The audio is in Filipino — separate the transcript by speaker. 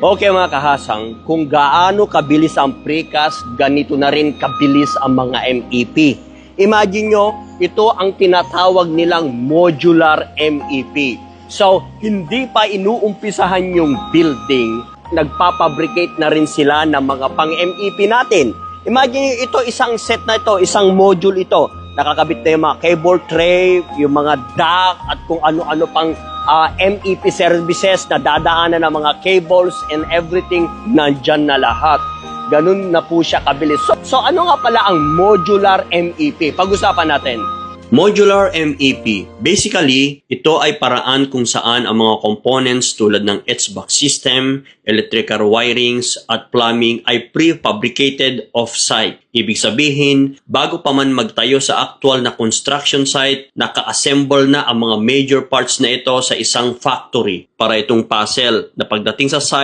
Speaker 1: Okay mga kahasang, kung gaano kabilis ang precast, ganito na rin kabilis ang mga MEP. Imagine nyo, ito ang tinatawag nilang modular MEP. So, hindi pa inuumpisahan yung building, nagpapabricate na rin sila ng mga pang-MEP natin. Imagine nyo, ito isang set na ito, isang module ito. Nakakabit na yung mga cable tray, yung mga dock, at kung ano-ano pang MEP services na dadaanan ng mga cables and everything, nandyan na lahat. Ganun na po siya kabilis. So ano nga pala ang modular MEP? Pag-usapan natin. Modular MEP. Basically, ito ay paraan kung saan ang mga components tulad ng HVAC system, electrical wirings, at plumbing ay pre-fabricated off-site. Ibig sabihin, bago pa man magtayo sa actual na construction site, naka-assemble na ang mga major parts na ito sa isang factory para itong puzzle na pagdating sa site,